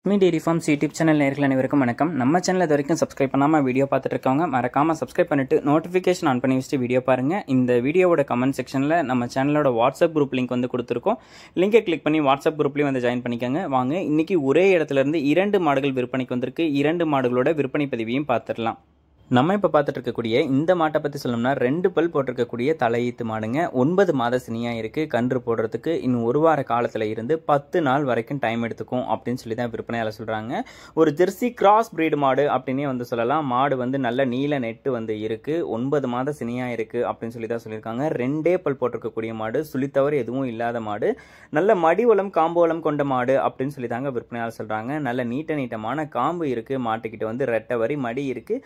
Me dairy farms YouTube channel நேயர்கள் அனைவருக்கும் வணக்கம். நம்ம சேனல் இது வரைக்கும் சப்ஸ்கிரைப் பண்ணாமல் வீடியோ பார்த்துட்டு இருக்கவங்க மறக்காமல் சப்ஸ்கிரைப் பண்ணிட்டு நோட்டிஃபிகேஷன் ஆன் பண்ணி வச்சுட்டு வீடியோ பாருங்கள். இந்த வீடியோவோட கமெண்ட் செக்ஷனில் நம்ம சேனலோட வாட்ஸ்அப் குரூப் லிங்க் வந்து கொடுத்துருக்கோம். லிங்கை கிளிக் பண்ணி வாட்ஸ்அப் குரூப்லேயும் வந்து ஜாயின் பண்ணிக்கோங்க. வாங்க இன்னைக்கு ஒரே இடத்துல இருந்து 2 மாடுகள் விற்பனைக்கு வந்திருக்கு. 2 மாடுகளோட விற்பனை பதிவையும் பார்த்துடலாம். நம்ம இப்போ பார்த்துட்டு இருக்கக்கூடிய இந்த மாட்டை பற்றி சொல்லணும்னா 2 பல் போட்டிருக்கக்கூடிய தலையீத்து மாடுங்க. 9 மாத சினியாக இருக்குது. கன்று போடுறதுக்கு இன்னும் 1 வார காலத்தில் இருந்து 10 நாள் வரைக்கும் டைம் எடுத்துக்கும் அப்படின்னு சொல்லி தான் விற்பனையாளர் சொல்கிறாங்க. ஒரு ஜெர்சி கிராஸ் பிரீடு மாடு அப்படின்னே வந்து சொல்லலாம். மாடு வந்து நல்ல நீல நெட்டு வந்து இருக்குது. 9 மாத சினியாக இருக்குது அப்படின்னு சொல்லி தான் சொல்லியிருக்காங்க. 2 பல் போட்டிருக்கக்கூடிய மாடு, சுழித்தவறு எதுவும் இல்லாத மாடு, நல்ல மடிவளம் காம்போலம் கொண்ட மாடு அப்படின்னு சொல்லி தாங்க விற்பனையாளர் சொல்கிறாங்க. நல்ல நீட்டமான காம்பு இருக்குது. மாட்டுக்கிட்ட வந்து ரெட்டை வரி மடி இருக்குது.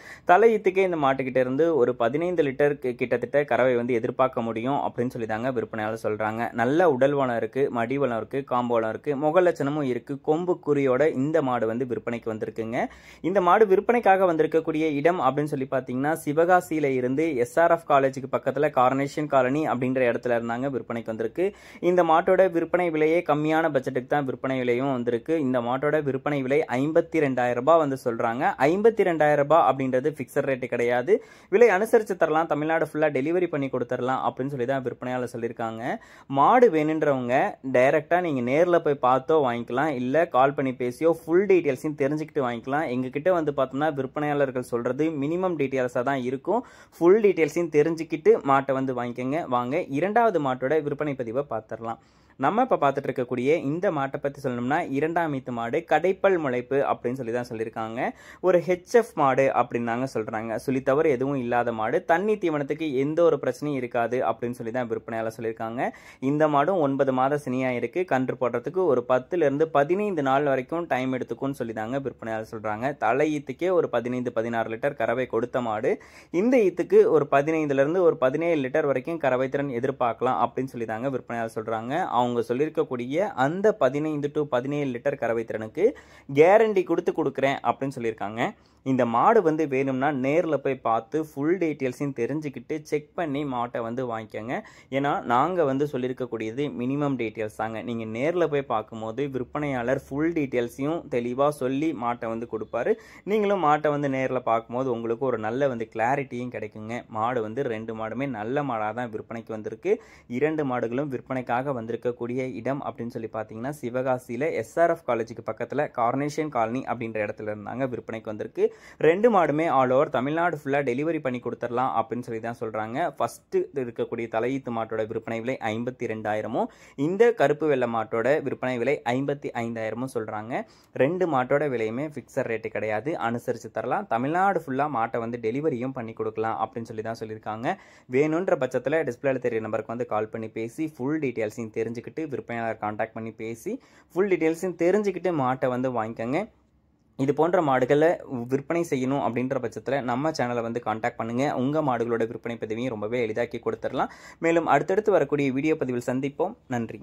தலையீத்துக்கே இந்த மாட்டுக்கிட்ட இருந்து ஒரு 15 லிட்டர் கிட்டத்தட்ட கறவை வந்து எதிர்பார்க்க முடியும் அப்படின்னு சொல்லி தாங்க விற்பனையாளர் சொல்றாங்க. நல்ல உடல் வளம் இருக்கு, மடி வளம் இருக்கு, காம்பு வளம் இருக்கு, முக லட்சணமும் இருக்கு. கொம்பு குறியோட இந்த மாடு வந்து விற்பனைக்கு வந்திருக்குங்க. இந்த மாடு விற்பனைக்காக வந்திருக்கக்கூடிய இடம் அப்படின்னு சொல்லி பார்த்தீங்கன்னா சிவகாசியில இருந்து SRF காலேஜுக்கு பக்கத்துல கார்னேஷன் காலனி அப்படின்ற இடத்துல இருந்தாங்க விற்பனைக்கு வந்திருக்கு. இந்த மாட்டோட விற்பனை விலையே கம்மியான பட்ஜெட்டுக்கு தான் விற்பனை விலையும் வந்திருக்கு. இந்த மாட்டோட விற்பனை விலை 52,000 ரூபாய் வந்து சொல்றாங்க. 52,000 ரூபாய் அப்படின்றது பிக்சர் ரேட் கிடையாது. விலை அனுசரிச்சு தரலாம், தமிழ்நாடு ஃபுல்லா டெலிவரி பண்ணி கொடுத்துடலாம் அப்படின்னு சொல்லி தான் விற்பனையாளர் சொல்லியிருக்காங்க. மாடு வேணுன்றவங்க டைரக்டா நீங்க நேர்ல போய் பார்த்தோ வாங்கிக்கலாம், இல்ல கால் பண்ணி பேசியோ ஃபுல் டீடைல்ஸையும் தெரிஞ்சுக்கிட்டு வாங்கிக்கலாம். எங்ககிட்ட வந்து பார்த்தோம்னா விற்பனையாளர்கள் சொல்றது மினிமம் டீடைல்ஸா தான் இருக்கும். ஃபுல் டீடைல்ஸையும் தெரிஞ்சுக்கிட்டு மாட்டை வந்து வாங்கிக்கோங்க. வாங்க 2வது மாட்டோட விற்பனை பதிவை பார்த்துடலாம். நம்ம இப்போ பார்த்துட்டு இருக்கக்கூடிய இந்த மாட்டை பற்றி சொல்லணும்னா 2ஆம் ஈத்து மாடு, கடைப்பல் முளைப்பு அப்படின்னு சொல்லி தான் சொல்லியிருக்காங்க. ஒரு HF மாடு அப்படின்னு தாங்க சொல்கிறாங்க. சுழித்தவறு எதுவும் இல்லாத மாடு, தண்ணி தீவனத்துக்கு எந்த ஒரு பிரச்சனையும் இருக்காது அப்படின்னு சொல்லி தான் விற்பனையாளர் சொல்லியிருக்காங்க. இந்த மாடும் 9 மாத சினியாக இருக்குது. கன்று போடுறதுக்கு ஒரு 10லேருந்து 15 நாள் வரைக்கும் டைம் எடுத்துக்கும்னு சொல்லி தாங்க விற்பனையாளர் சொல்கிறாங்க. தலை ஈத்துக்கே ஒரு 15-16 லிட்டர் கறவை கொடுத்த மாடு. இந்த ஈத்துக்கு ஒரு 15லேருந்து ஒரு 17 லிட்டர் வரைக்கும் கறவை திறன் எதிர்பார்க்கலாம் அப்படின்னு சொல்லி தாங்க விற்பனையாளர் சொல்கிறாங்க. அவங்க சொல்லியிருக்கக்கூடிய அந்த 15 to 17 லிட்டர் கறவை திறனுக்கு கேரண்டி கொடுக்குறேன் அப்படின்னு சொல்லியிருக்காங்க. இந்த மாடு வந்து வேணும்னா நேரில் போய் பார்த்து ஃபுல் டீட்டெயில்ஸையும் தெரிஞ்சுக்கிட்டு செக் பண்ணி மாட்டை வந்து வாங்கிக்கோங்க. ஏன்னா நாங்கள் வந்து சொல்லியிருக்கக்கூடியது மினிமம் டீட்டெயில்ஸ் தாங்க. நீங்கள் நேரில் போய் பார்க்கும்போது விற்பனையாளர் ஃபுல் டீட்டெயில்ஸையும் தெளிவாக சொல்லி மாட்டை வந்து கொடுப்பாரு. நீங்களும் மாட்டை வந்து நேரில் பார்க்கும்போது உங்களுக்கு ஒரு நல்ல வந்து கிளாரிட்டியும் கிடைக்குங்க. மாடு வந்து 2 மாடுமே நல்ல மாடாக தான் விற்பனைக்கு வந்திருக்கு. 2 மாடுகளும் விற்பனைக்காக வந்திருக்கக்கூடிய இடம் அப்படின்னு சொல்லி பார்த்தீங்கன்னா சிவகாசியில் SRF காலேஜுக்கு பக்கத்தில் கார்னேஷன் காலனி அப்படின்ற இடத்துல இருந்தாங்க விற்பனைக்கு வந்திருக்கு. 2 மாடுமே ஆல் ஓவர் தமிழ்நாடு ஃபுல்லாக டெலிவரி பண்ணி கொடுத்துடலாம் அப்படின்னு சொல்லி தான் சொல்கிறாங்க. ஃபர்ஸ்ட் இருக்கக்கூடிய தலையீத்து மாட்டோட விற்பனை விலை 52,000, இந்த கருப்பு வெள்ளை மாட்டோட விற்பனை விலை 55,000 சொல்கிறாங்க. 2 மாட்டோட விலையுமே ஃபிக்ஸர் ரேட்டு கிடையாது, அனுசரித்து தரலாம். தமிழ்நாடு ஃபுல்லாக மாட்டை வந்து டெலிவரியும் பண்ணி கொடுக்கலாம் அப்படின்னு சொல்லி தான் சொல்லியிருக்காங்க. வேணுன்ற பட்சத்தில் டிஸ்பிளேல தெரிய நம்பருக்கு வந்து கால் பண்ணி பேசி ஃபுல் டீட்டெயில்ஸையும் தெரிஞ்சுக்கிட்டு விற்பனையாளர் கான்டாக்ட் பண்ணி பேசி ஃபுல் டீட்டெயில்ஸையும் தெரிஞ்சுக்கிட்டு மாட்டை வந்து வாங்கிக்கோங்க. இது போன்ற மாடுகளை விற்பனை செய்யணும் அப்படின்ற பட்சத்தில் நம்ம சேனலை வந்து கான்டாக்ட் பண்ணுங்கள். உங்கள் மாடுகளோட விற்பனை பதிவையும் ரொம்பவே எளிதாக்கி கொடுத்துடலாம். மேலும் அடுத்தடுத்து வரக்கூடிய வீடியோ பதிவில் சந்திப்போம். நன்றி.